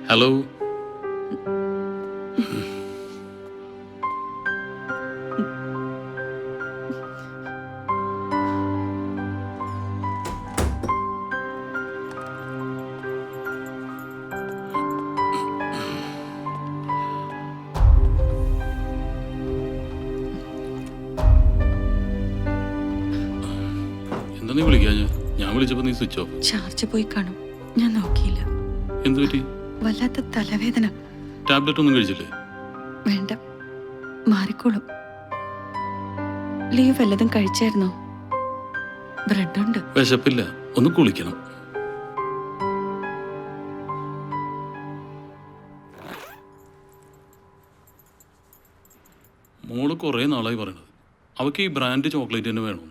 Hello. എന്താ നീ വിളിക്കാ? ഞാൻ വിളിച്ചപ്പോ നീ സ്വിച്ച് ഓഫ്. ചാർജ് പോയി കാണും, ഞാൻ നോക്കിയില്ല. എന്തു പറ്റി? വല്ലാത്ത തലവേദന. ടാബ്ലറ്റ് ഒന്നും കഴിച്ചില്ലേ? വേണ്ട, മാറിക്കോളും. ലീവ് വല്ലതും കഴിച്ചായിരുന്നോ? ബ്രെഡ് ഉണ്ട്. വിശപ്പില്ല, ഒന്ന് കുളിക്കണം. മോള് കുറേ നാളായി പറയണത് അവക്ക് ഈ ബ്രാൻഡ് ചോക്ലേറ്റ് തന്നെ വേണം.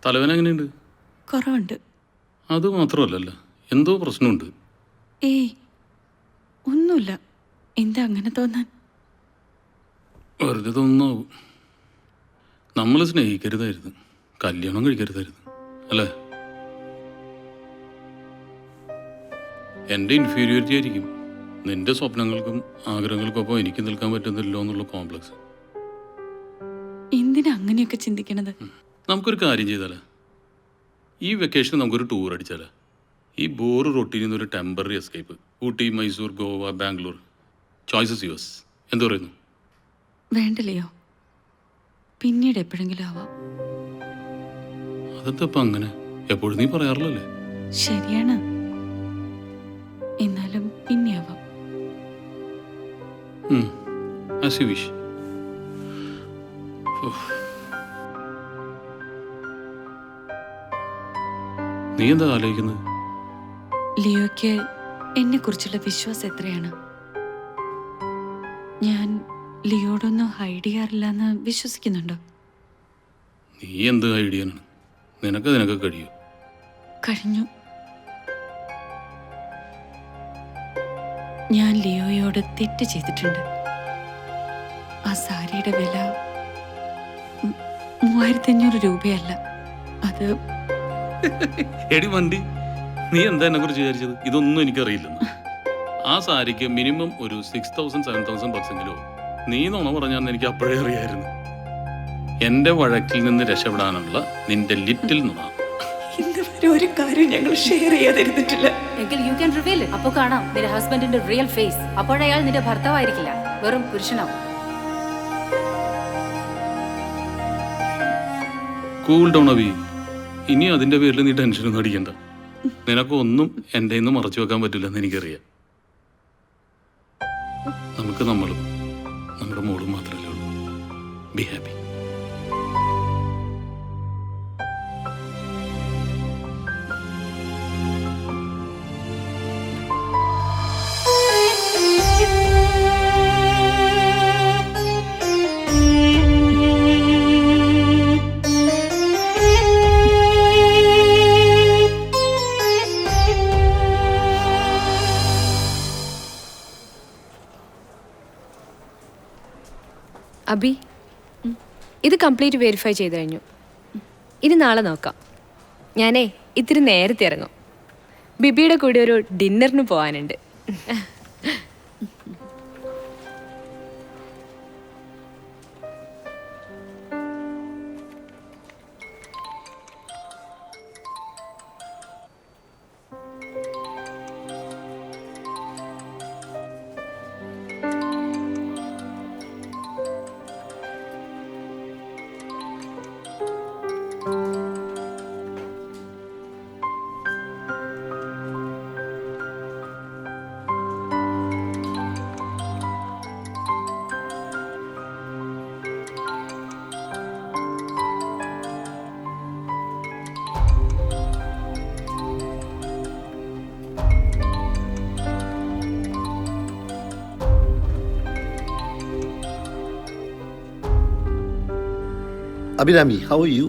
തലവേന എങ്ങനെയുണ്ട്? കുറവുണ്ട്. അത് മാത്രമല്ലല്ലോ, എന്തോ പ്രശ്നമുണ്ട്. ഏയ് ഒന്നുമില്ല. എന്താ അങ്ങനെ തോന്നാൻ? വെറുതെ തോന്നുന്നാവും. നമ്മൾ സ്നേഹിക്കരുതായിരുന്നു, കല്യാണം കഴിക്കരുതായിരുന്നു, അല്ലേ? എൻ്റെ ഇൻഫീരിയോറിറ്റി ആയിരിക്കും നിന്റെ സ്വപ്നങ്ങൾക്കും ആഗ്രഹങ്ങൾക്കൊപ്പം എനിക്ക് നിൽക്കാൻ പറ്റുന്നില്ലോ എന്നുള്ള കോംപ്ലക്സ്. എന്തിനാ അങ്ങനെയൊക്കെ ചിന്തിക്കണത്? നമുക്കൊരു കാര്യം ചെയ്താലേ, ഈ വെക്കേഷൻ നമുക്കൊരു ടൂർ അടിച്ചാലേ? ഈ ബോറ് റൊട്ടീനിൽ നിന്നൊരു temporary escape. Ooty, Mysore, Goa, Bangalore. Choices yours. എന്തു പറയുന്നു? വേണ്ടല്ലയോ, പിന്നീട് എപ്പോഴെങ്കിലും ആവാം. അതെന്താ ഇപ്പം അങ്ങനെ? എപ്പോഴും നീ പറയാറില്ലല്ലേ? ശരിയാണ്, എന്നാലും പിന്നെ ആവാം. As you wish. നീ എന്താ ആലോചിക്കുന്നത്? ലിയോയ്ക്ക് എന്നെ കുറിച്ചുള്ള വിശ്വാസം എത്രയാണ്? ഞാൻ ലിയോടൊന്നും ഹൈഡ് ചെയ്യാറില്ലെന്ന് വിശ്വസിക്കുന്നുണ്ടോ? നീ എന്ത് ഐഡിയാണ്? നിനക്ക് കഴിയൂ. കഴിഞ്ഞു. ഞാൻ ലിയോയോട് തെറ്റ് ചെയ്തിട്ടുണ്ട്. ആ സാരിയുടെ വില 3500 രൂപയല്ല, അത്. എടി വണ്ടി, നീ എന്താ എന്നെ കുറിച്ച് വിചാരിച്ചത്? ഇതൊന്നും എനിക്കറിയില്ലെന്ന്. ആ സാരിക്ക് മിനിമം ഒരു 6000 7000 ബക്സെങ്കിലും. നീ നുണ പറഞ്ഞാന്ന് എനിക്ക് അപ്പോഴേ അറിയായിരുന്നു. എന്റെ വഴക്കിൽ നിന്ന് രക്ഷപ്പെടാനുള്ള നിന്റെ ലിറ്റിൽ നുണ. ഇന്നുവരെ ഒരു കാര്യം ഞങ്ങൾ ഷെയർ ചെയ്യാതിരുന്നിട്ടില്ല. എങ്കിൽ യു ക്യാൻ റിവീൽ ഇറ്റ്. അപ്പോൾ കാണാം നിന്റെ ഹസ്ബൻഡിന്റെ റിയൽ ഫേസ്. അപ്പോഴയാൾ നിന്റെ ഭർത്താവായിരിക്കില്ല, വെറും പുരുഷനാവും. Cool down Abi. ഇനി അതിന്റെ പേരിൽ നീ ടെൻഷനൊന്നും അടിക്കണ്ട. നിനക്കൊന്നും എൻ്റെ നിന്ന് മറച്ചു വെക്കാൻ പറ്റില്ലെന്ന് എനിക്കറിയാം. നമുക്ക് നമ്മളും നമ്മുടെ മോളും മാത്രമല്ലേ ഉള്ളൂ. Be happy. അബി, ഇത് കംപ്ലീറ്റ് വെരിഫൈ ചെയ്ത് കഴിഞ്ഞു. ഇനി നാളെ നോക്കാം. ഞാനേ ഇത്തിരി നേരത്തെ ഇറങ്ങും. ബിബിയുടെ കൂടെ ഒരു ഡിന്നറിന് പോകാനുണ്ട്. Abhirami, how are you?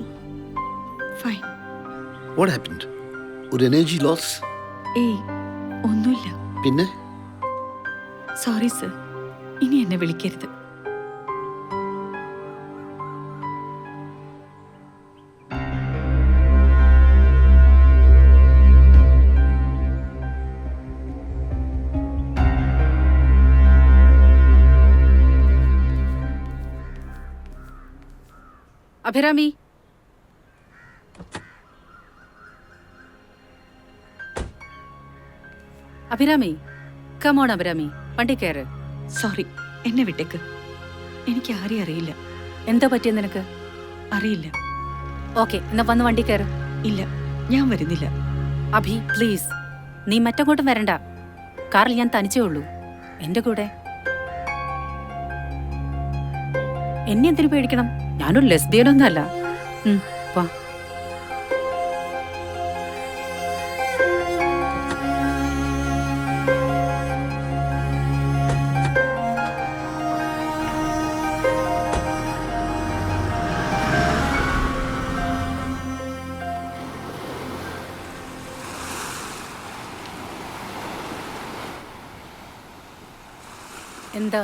Fine. What happened? ഒരു എനർജി ലോസ്? ഏയ് ഒന്നുമില്ല. പിന്നെ സോറി സർ, ഇനി എന്നെ വിളിക്കരുത്. അഭിരാമി, അഭിരാമി, കമോൺ അഭിരാമി, വണ്ടി കയറ്. സോറി, എന്നെ വിട്ടേക്ക്. എനിക്ക് ആരെയും അറിയില്ല. എന്താ പറ്റിയ നിനക്ക്? അറിയില്ല. ഓക്കെ, എന്നാ വന്ന് വണ്ടി കയറ്. ഇല്ല, ഞാൻ വരുന്നില്ല. അഭി പ്ലീസ്, നീ മറ്റങ്ങോട്ടും വരണ്ട. കാറിൽ ഞാൻ തനിച്ചേ ഉള്ളൂ. എന്റെ കൂടെ. എന്നെ എന്തിനു പേടിക്കണം? ഞാനൊരു ലെസ്ബിയനൊന്നല്ല. വാ. എന്താ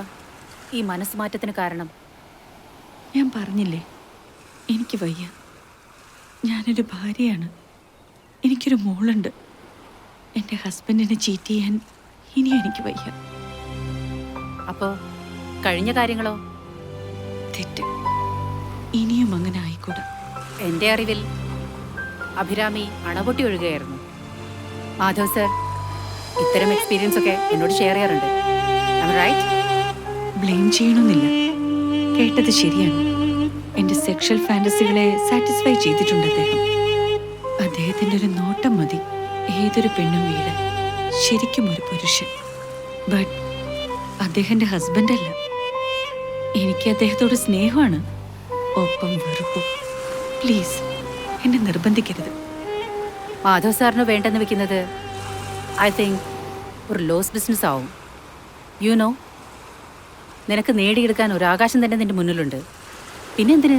ഈ മനസ്സ് മാറ്റത്തിന് കാരണം? ഞാൻ പറഞ്ഞില്ലേ, എനിക്ക് വയ്യ. ഞാനൊരു ഭാര്യയാണ്. എനിക്കൊരു മോളുണ്ട്. എൻ്റെ ഹസ്ബൻഡിനെ ചീറ്റ് ചെയ്യാൻ ഇനിയും എനിക്ക് വയ്യ. അപ്പോ കഴിഞ്ഞ കാര്യങ്ങളോ? തെറ്റ്. ഇനിയും അങ്ങനെ ആയിക്കൂടാ. എന്റെ അറിവിൽ അഭിരാമി അണപൊട്ടി ഒഴുകുകയായിരുന്നു. മാധവ് സർ ഇത്തരം എക്സ്പീരിയൻസ് ഒക്കെ എന്നോട് ഷെയർ ചെയ്യാറുണ്ട്. റൈറ്റ്? ബ്ലെയിം ചെയ്യണമെന്നില്ല. കേട്ടത് ശരിയാണ്. എൻ്റെ സെക്ഷൽ ഫാന്റസികളെ സാറ്റിസ്ഫൈ ചെയ്തിട്ടുണ്ട് അദ്ദേഹം. അദ്ദേഹത്തിൻ്റെ ഒരു നോട്ടം മതി ഏതൊരു പെണ്ണും വീട്. ശരിക്കും ഒരു പുരുഷൻ. ബട്ട് അദ്ദേഹം എൻ്റെ ഹസ്ബൻഡല്ല. എനിക്ക് അദ്ദേഹത്തോട് സ്നേഹമാണ്, ഒപ്പം വെറുപ്പും. പ്ലീസ് എന്നെ നിർബന്ധിക്കരുത്. മാധവ് സാറിന് വേണ്ടെന്ന് വെക്കുന്നത് ഐ തിങ്ക് ഒരു ലോസ് ബിസിനസ് ആവും. യു നോ, നിനക്ക് നേടിയെടുക്കാൻ ഒരു ആകാശം തന്നെ നിന്റെ മുന്നിലുണ്ട്. പിന്നെന്തിന്?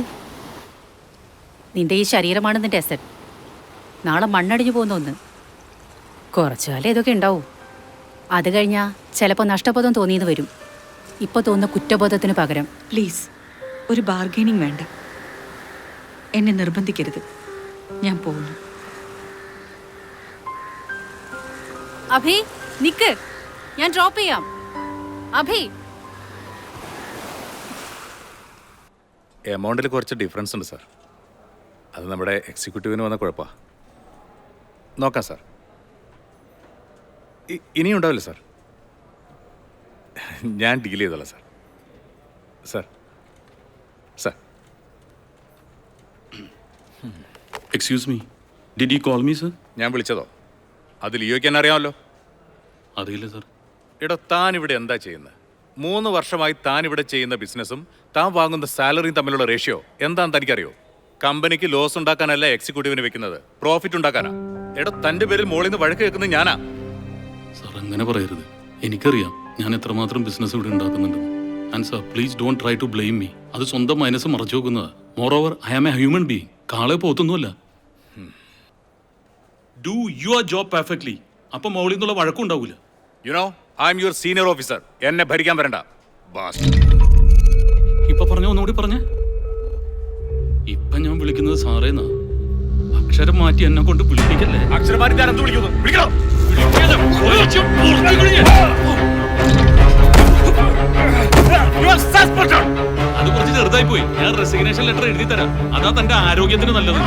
നിന്റെ ഈ ശരീരമാണ് നിന്റെ അസറ്റ്. നാളെ മണ്ണടിഞ്ഞു പോകുന്ന ഒന്ന്. കുറച്ചു കാലം ഇതൊക്കെ ഉണ്ടാവും. അത് കഴിഞ്ഞാൽ ചിലപ്പോൾ നഷ്ടബോധം തോന്നിയെന്ന് വരും. ഇപ്പോൾ തോന്നുന്ന കുറ്റബോധത്തിന് പകരം. പ്ലീസ് ഒരു ബാർഗൈനിങ് വേണ്ട. എന്നെ നിർബന്ധിക്കരുത്. ഞാൻ പോകുന്നു. അഭി നിക്ക്, ഞാൻ ഡ്രോപ്പ് ചെയ്യാം. അഭി, എമൗണ്ടിൽ കുറച്ച് ഡിഫറൻസ് ഉണ്ട് സാർ. അത് നമ്മുടെ എക്സിക്യൂട്ടീവിന് വന്ന കുഴപ്പമാണ്. നോക്കാം സാർ. ഇനിയും ഉണ്ടാവില്ല സാർ. ഞാൻ ഡീൽ ചെയ്തോളാം sir. Sir sir excuse me, did you call me sir? ഞാൻ വിളിച്ചതോ? അത് ലിയോയ്ക്ക് എന്നെ അറിയാമല്ലോ. അറിയില്ല സർ. എടോ, താൻ ഇവിടെ എന്താ ചെയ്യുന്നത്? 3 വർഷമായി താൻ ഇവിടെ ചെയ്യുന്ന ബിസിനസ്സും താൻ വാങ്ങുന്ന സാലറിയും തമ്മിലുള്ള റേഷ്യോ എന്താണെന്ന് തനിക്കറിയോ? കമ്പനിക്ക് ലോസ് ഉണ്ടാക്കാനല്ല എക്സിക്യൂട്ടീവിന് വെക്കുന്നത്, പ്രോഫിറ്റ് ഉണ്ടാക്കാനാ. എടോ, തൻ്റെ പേരിൽ മോളിൽ നിന്ന് വഴക്ക് കേൾക്കുന്നത് ഞാനാ. സാർ അങ്ങനെ പറയരുത്. എനിക്കറിയാം ഞാൻ എത്രമാത്രം ബിസിനസ് ഇവിടെ ഉണ്ടാക്കുന്നുണ്ടെന്ന്. And sir please don't try to blame me. അത് സ്വന്തം മൈനസ് മറച്ചു നോക്കുന്നത്. Moreover I am a human being. കാളെ പോത്തൊന്നുമല്ല. Do your job perfectly. അപ്പം മോളിൽ നിന്നുള്ള വഴക്കുണ്ടാവില്ല. You know, I am your senior officer. എന്നെ ഭരിക്കാൻ വരണ്ട. ഇപ്പൊ പറഞ്ഞ ഒന്നുകൂടി പറഞ്ഞേ. ഇപ്പൊ ഞാൻ വിളിക്കുന്നത് സാറേന്നാ. അക്ഷരം മാറ്റി എന്നെ കൊണ്ട് വിളിപ്പിക്കല്ലേ. അക്ഷരം മാറ്റി ഞാൻ എന്ത് വിളിക്കുന്നു? വിളിക്കണം. അത് കുറച്ച് ചെറുതായി പോയി. ഞാൻ റെസിഗ്നേഷൻ ലെറ്റർ എഴുതി തരാം. അതാ തന്റെ ആരോഗ്യത്തിന് നല്ലത്.